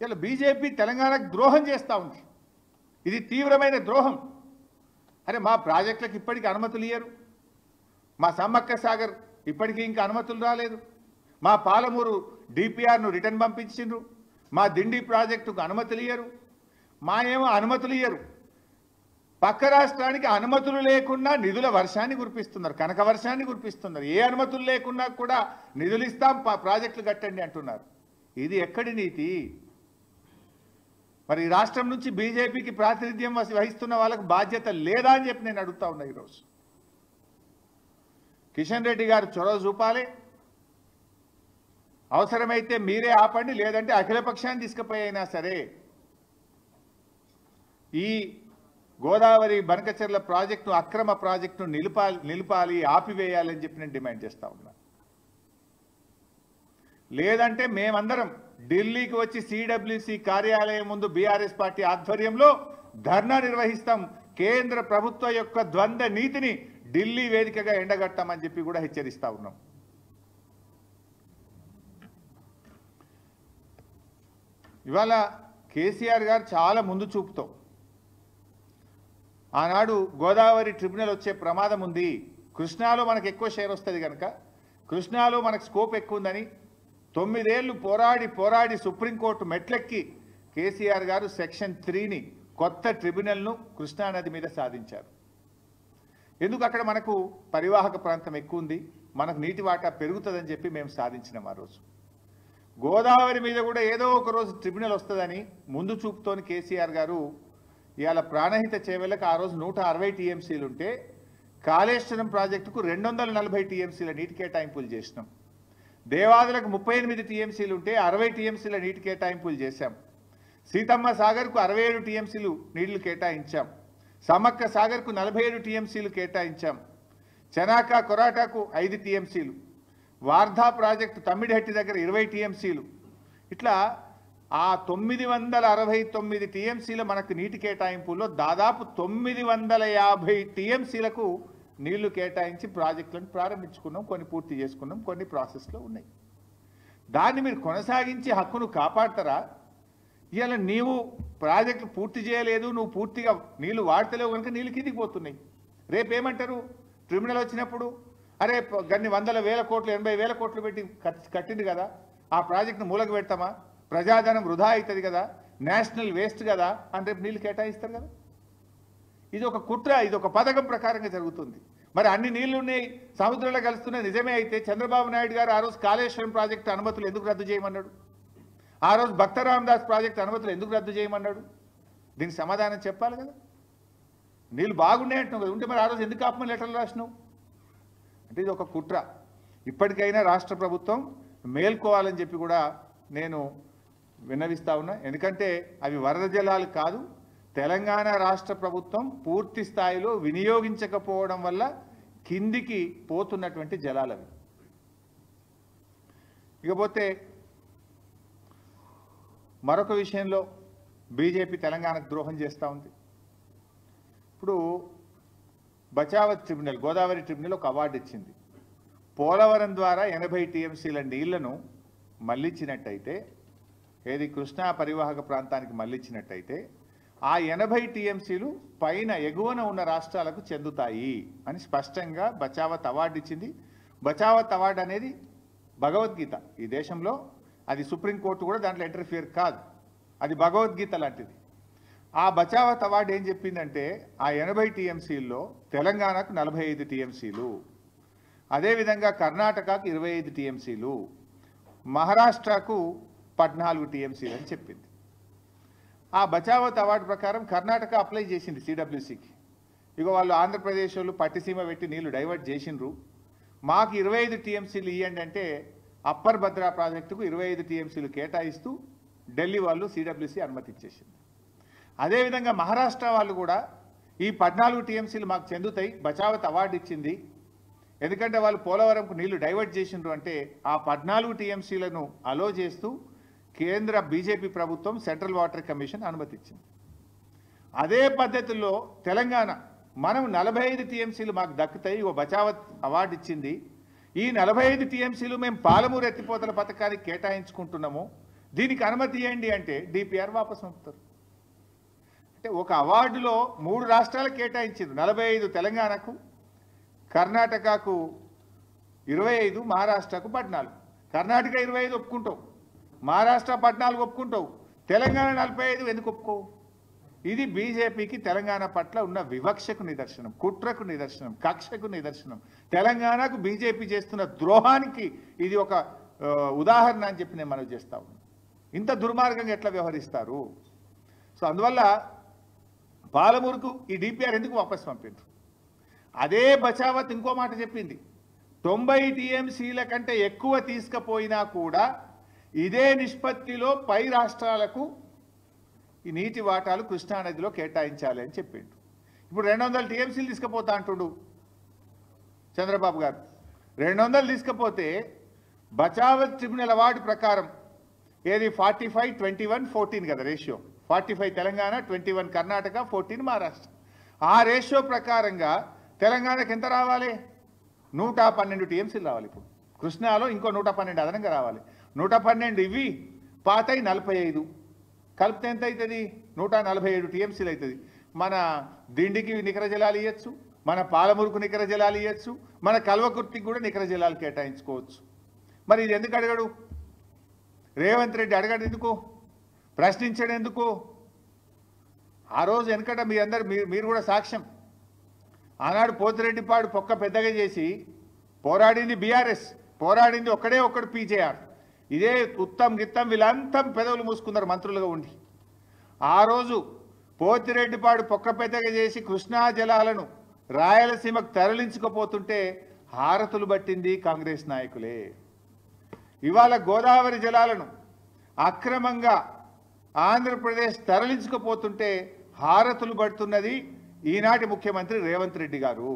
ఇలా బీజేపీ తెలంగాణకు ద్రోహం చేస్తూ ఉంది. ఇది తీవ్రమైన ద్రోహం. అరే మా ప్రాజెక్టులకు ఇప్పటికీ అనుమతులు ఇయ్యరు, మా సమ్మక్క సాగర్ ఇప్పటికీ ఇంకా అనుమతులు రాలేదు, మా పాలమూరు డిపిఆర్ను రిటర్న్ పంపించిండ్రు, మా దిండి ప్రాజెక్టుకు అనుమతులు ఇయ్యరు, మా ఏమో అనుమతులు ఇయ్యరు. పక్క రాష్ట్రానికి అనుమతులు లేకుండా నిధుల వర్షాన్ని కురిపిస్తున్నారు, కనక వర్షాన్ని కురిపిస్తున్నారు. ఏ అనుమతులు లేకున్నా కూడా నిధులు ఇస్తాం, ప్రాజెక్టులు కట్టండి అంటున్నారు. ఇది ఎక్కడి నీతి? మరి ఈ రాష్ట్రం నుంచి బీజేపీకి ప్రాతినిధ్యం వహిస్తున్న వాళ్ళకు బాధ్యత లేదా అని చెప్పి నేను అడుగుతా ఉన్నా. ఈరోజు కిషన్ రెడ్డి గారు చొరవ చూపాలి. అవసరమైతే మీరే ఆపండి, లేదంటే అఖిలపక్షాన్ని తీసుకుపోయినా సరే ఈ గోదావరి బనకచెర్ల ప్రాజెక్టు అక్రమ ప్రాజెక్టును నిలిపాలి, ఆపివేయాలని చెప్పి నేను డిమాండ్ చేస్తా ఉన్నా. లేదంటే మేమందరం ఢిల్లీకి వచ్చి సిడబ్ల్యూసి కార్యాలయం ముందు బీఆర్ఎస్ పార్టీ ఆధ్వర్యంలో ధర్నా నిర్వహిస్తాం. కేంద్ర ప్రభుత్వ యొక్క ద్వంద్వ నీతిని ఢిల్లీ వేదికగా ఎండగట్టామని చెప్పి కూడా హెచ్చరిస్తా ఉన్నాం. ఇవాళ కేసీఆర్ గారు చాలా ముందు చూపుతాం. ఆనాడు గోదావరి ట్రిబ్యునల్ వచ్చే ప్రమాదం ఉంది, కృష్ణాలో మనకు ఎక్కువ షేర్ వస్తుంది కనుక కృష్ణాలో మనకు స్కోప్ ఎక్కువ ఉందని 9 ఏళ్లు పోరాడి సుప్రీంకోర్టు మెట్లెక్కి కేసీఆర్ గారు సెక్షన్ 3ని కొత్త ట్రిబ్యునల్ను కృష్ణానది మీద సాధించారు. ఎందుకు? అక్కడ మనకు పరివాహక ప్రాంతం ఎక్కువ ఉంది, మనకు నీటి వాటా పెరుగుతుందని చెప్పి మేము సాధించినాం. ఆ రోజు గోదావరి మీద కూడా ఏదో ఒక రోజు ట్రిబ్యునల్ వస్తుందని ముందు చూపుతోని కేసీఆర్ గారు ఇవాళ ప్రాణహిత చేవెళ్ళకు ఆ రోజు 160 టీఎంసీలు ఉంటే కాళేశ్వరం ప్రాజెక్టుకు 240 టీఎంసీల నీటి కేటాయింపులు చేసినాం. దేవాదులకు 38 టీఎంసీలు ఉంటే 60 టీఎంసీల నీటి కేటాయింపులు చేశాం. సీతమ్మ సాగర్కు 67 టీఎంసీలు నీళ్లు కేటాయించాం. సమ్మక్క సాగర్కు 47 టీఎంసీలు కేటాయించాం. చెనాక కొరాటాకు 5 టీఎంసీలు, వార్ధా ప్రాజెక్టు తమ్మిడిహట్టి దగ్గర 20 టీఎంసీలు. ఇట్లా ఆ 969 టీఎంసీల మనకు నీటి కేటాయింపుల్లో దాదాపు 950 టీఎంసీలకు నీళ్లు కేటాయించి ప్రాజెక్టులను ప్రారంభించుకున్నాం. కొన్ని పూర్తి చేసుకున్నాం, కొన్ని ప్రాసెస్లో ఉన్నాయి. దాన్ని మీరు కొనసాగించి హక్కును కాపాడతారా? ఇవాళ నీవు ప్రాజెక్టు పూర్తి చేయలేదు, నువ్వు పూర్తిగా నీళ్లు వాడతలేవు కనుక నీళ్ళు కిందికి పోతున్నాయి. రేపేమంటారు? ట్రిబ్యునల్ వచ్చినప్పుడు అరే గన్ని 100,000 కోట్లు 80,000 కోట్లు పెట్టి కట్టింది కదా, ఆ ప్రాజెక్టును మూలకు పెడతామా? ప్రజాధనం వృధా అవుతుంది కదా, నేషనల్ వేస్ట్ కదా అని రేపు నీళ్ళు కేటాయిస్తారు కదా. ఇది ఒక కుట్ర, ఇది ఒక పథకం ప్రకారంగా జరుగుతుంది. మరి అన్ని నీళ్లు ఉన్నాయి, సముద్రంలో కలుస్తున్న నిజమే అయితే చంద్రబాబు నాయుడు గారు ఆ రోజు కాళేశ్వరం ప్రాజెక్టు అనుమతులు ఎందుకు రద్దు చేయమన్నాడు? ఆ రోజు భక్త రామదాస్ ప్రాజెక్టు అనుమతులు ఎందుకు రద్దు చేయమన్నాడు? దీనికి సమాధానం చెప్పాలి కదా. నీళ్ళు బాగున్నాయి అంటున్నావు కదా, ఉంటే మరి ఆ రోజు ఎందుకు ఆపమని లెటర్లు రాసినావు? అంటే ఇది ఒక కుట్ర. ఇప్పటికైనా రాష్ట్ర ప్రభుత్వం మేల్కోవాలని చెప్పి కూడా నేను విన్నవిస్తా ఉన్నా. ఎందుకంటే అవి వరద జలాలు కాదు, తెలంగాణ రాష్ట్ర ప్రభుత్వం పూర్తి స్థాయిలో వినియోగించకపోవడం వల్ల కిందికి పోతున్నటువంటి జలాలు అవి. ఇకపోతే మరొక విషయంలో బీజేపీ తెలంగాణకు ద్రోహం చేస్తూ ఉంది. ఇప్పుడు బచావత్ ట్రిబ్యునల్, గోదావరి ట్రిబ్యునల్ ఒక అవార్డు ఇచ్చింది. పోలవరం ద్వారా 80 టీఎంసీల నీళ్లను మళ్లించినట్టయితే, ఏది కృష్ణా పరివాహక ప్రాంతానికి మళ్లించినట్టయితే ఆ 80 టీఎంసీలు పైన ఎగువన ఉన్న రాష్ట్రాలకు చెందుతాయి అని స్పష్టంగా బచావత్ అవార్డు ఇచ్చింది. బచావత్ అవార్డు అనేది భగవద్గీత ఈ దేశంలో, అది సుప్రీంకోర్టు కూడా దాంట్లో ఇంటర్ఫియర్ కాదు, అది భగవద్గీత లాంటిది. ఆ బచావత్ అవార్డు ఏం చెప్పిందంటే ఆ 80 టీఎంసీల్లో తెలంగాణకు 45 టీఎంసీలు, అదేవిధంగా కర్ణాటకకు 25 టీఎంసీలు, మహారాష్ట్రకు 14 టీఎంసీలు అని చెప్పింది. ఆ బచావత్ అవార్డు ప్రకారం కర్ణాటక అప్లై చేసింది సిడబ్ల్యూసికి. ఇక వాళ్ళు ఆంధ్రప్రదేశ్ వాళ్ళు పట్టిసీమ పెట్టి నీళ్లు డైవర్ట్ చేసిండ్రు, మాకు 25 టీఎంసీలు ఇవ్వండి అంటే అప్పర్ భద్రా ప్రాజెక్టుకు 25 టీఎంసీలు కేటాయిస్తూ ఢిల్లీ వాళ్ళు సిడబ్ల్యూసి అనుమతి ఇచ్చేసింది. అదేవిధంగా మహారాష్ట్ర వాళ్ళు కూడా ఈ 14 టీఎంసీలు మాకు చెందుతాయి, బచావత్ అవార్డు ఇచ్చింది. ఎందుకంటే వాళ్ళు పోలవరంకు నీళ్లు డైవర్ట్ చేసిండ్రు అంటే ఆ 14 టీఎంసీలను అలో చేస్తూ కేంద్ర బీజేపీ ప్రభుత్వం సెంట్రల్ వాటర్ కమిషన్ అనుమతి ఇచ్చింది. అదే పద్ధతిలో తెలంగాణ మనం 45 టీఎంసీలు మాకు దక్కుతాయి, ఓ బచావత్ అవార్డు ఇచ్చింది. ఈ 45 టీఎంసీలు మేము పాలమూరు ఎత్తిపోతల పథకానికి కేటాయించుకుంటున్నాము, దీనికి అనుమతి ఇవ్వండి అంటే డిపిఆర్ వాపసు పంపుతారు. అంటే ఒక అవార్డులో 3 రాష్ట్రాలకు కేటాయించారు. 45 తెలంగాణకు, కర్ణాటకకు 25, మహారాష్ట్రకు 14. కర్ణాటక 25 ఒప్పుకుంటావు, మహారాష్ట్ర 14 ఒప్పుకుంటావు, తెలంగాణ 45 ఎందుకు ఒప్పుకోవు? ఇది బీజేపీకి తెలంగాణ పట్ల ఉన్న వివక్షకు నిదర్శనం, కుట్రకు నిదర్శనం, కక్షకు నిదర్శనం. తెలంగాణకు బీజేపీ చేస్తున్న ద్రోహానికి ఇది ఒక ఉదాహరణ అని చెప్పి నేను మనవి చేస్తా ఉన్నాను. ఇంత దుర్మార్గంగా ఎట్లా వ్యవహరిస్తారు? సో అందువల్ల పాలమూరుకు ఈ డిపిఆర్ ఎందుకు వాపసు పంపిండ్రు? అదే బచావత్ ఇంకో మాట చెప్పింది, 90 టీఎంసీల కంటే ఎక్కువ తీసుకుపోయినా కూడా ఇదే నిష్పత్తిలో పై రాష్ట్రాలకు ఈ నీటి వాటాలు కృష్ణానదిలో కేటాయించాలి అని చెప్పిండు. ఇప్పుడు 200 టీఎంసీలు తీసుకుపోతా అంటుడు చంద్రబాబు గారు. 200 తీసుకపోతే బచావత్ ట్రిబ్యునల్ అవార్డు ప్రకారం ఏది 45-21-14 కదా రేషియో. 45 తెలంగాణ, 21 కర్ణాటక, 14 మహారాష్ట్ర. ఆ రేషియో ప్రకారంగా తెలంగాణకు ఎంత రావాలి? 112 టీఎంసీలు రావాలి. ఇప్పుడు కృష్ణాలో ఇంకో 112 అదనంగా రావాలి. 112 ఇవి పాతై 45 కలిపితే ఎంత అవుతుంది? 147 టీఎంసీలు అవుతుంది. మన దిండికి నికర జలాలు ఇవ్వచ్చు, మన పాలమూరుకు నికర జలాలు ఇవ్వచ్చు, మన కల్వకుర్తికి కూడా నికర జలాలు కేటాయించుకోవచ్చు. మరి ఇది ఎందుకు అడగడు రేవంత్ రెడ్డి? అడగడు ఎందుకు? ప్రశ్నించడం ఎందుకు? ఆ రోజు వెనకట మీ అందరు మీరు కూడా సాక్ష్యం. ఆనాడు పోతిరెడ్డిపాడు పొక్క పెద్దగా చేసి పోరాడింది బీఆర్ఎస్, పోరాడింది ఒక్కడు పీజేఆర్. ఇదే ఉత్తమ్ గిత్తం వీళ్ళంతా పెదవులు మూసుకున్నారు మంత్రులుగా ఉండి. ఆ రోజు పోతిరెడ్డిపాడు పొక్క పెద్దగా చేసి కృష్ణా జలాలను రాయలసీమకు తరలించకపోతుంటే హారతులు పట్టింది కాంగ్రెస్ నాయకులే. ఇవాళ గోదావరి జలాలను అక్రమంగా ఆంధ్రప్రదేశ్ తరలించకపోతుంటే హారతులు పడుతున్నది ఈనాటి ముఖ్యమంత్రి రేవంత్ రెడ్డి గారు.